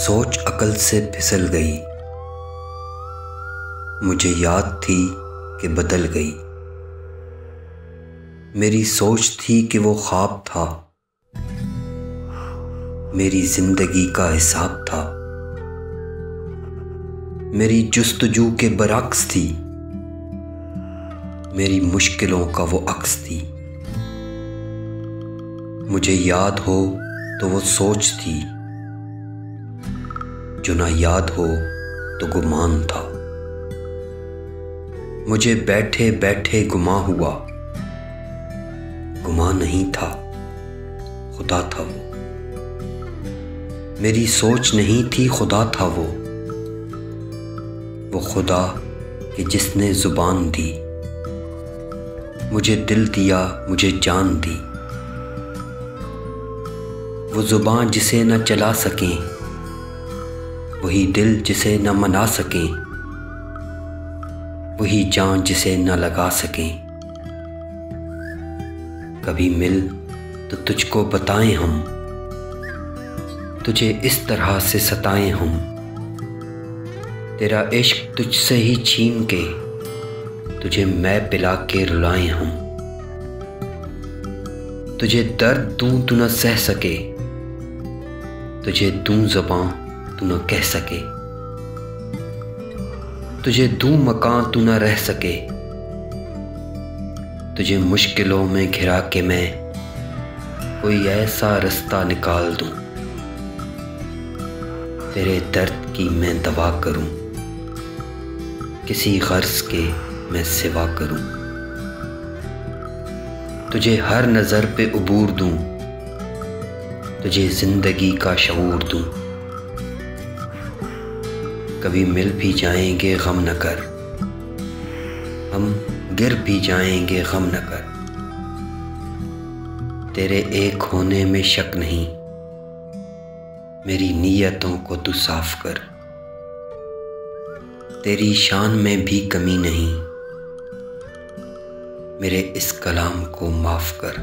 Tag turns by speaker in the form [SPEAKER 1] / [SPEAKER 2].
[SPEAKER 1] सोच अकल से फिसल गई, मुझे याद थी कि बदल गई। मेरी सोच थी कि वो ख्वाब था, मेरी जिंदगी का हिसाब था। मेरी जुस्तजू के बरअक्स थी, मेरी मुश्किलों का वो अक्स थी। मुझे याद हो तो वो सोच थी, जो ना याद हो तो गुमान था। मुझे बैठे बैठे गुमा हुआ, गुमा नहीं था, खुदा था वो। मेरी सोच नहीं थी, खुदा था वो खुदा कि जिसने जुबान दी, मुझे दिल दिया, मुझे जान दी। वो जुबान जिसे न चला सकें, वही दिल जिसे न मना सकें, वही जान जिसे न लगा सकें। कभी मिल तो तुझको बताएं हम, तुझे इस तरह से सताएं हम। तेरा इश्क तुझसे ही छीन के, तुझे मैं पिला के रुलाएं हम। तुझे दर्द दूं तू न सह सके, तुझे दूं ज़बां तू न कह सके। तुझे दूं मकान तू न रह सके, तुझे मुश्किलों में घिरा के मैं कोई ऐसा रास्ता निकाल दूं। तेरे दर्द की मैं दवा करूं, किसी गर्ज के मैं सिवा करूं। तुझे हर नज़र पे उबूर दूं, तुझे जिंदगी का शऊर दूं। कभी मिल भी जाएंगे गम न कर, हम गिर भी जाएंगे गम न कर। तेरे एक होने में शक नहीं, मेरी नीयतों को तू साफ कर। तेरी शान में भी कमी नहीं, मेरे इस कलाम को माफ कर।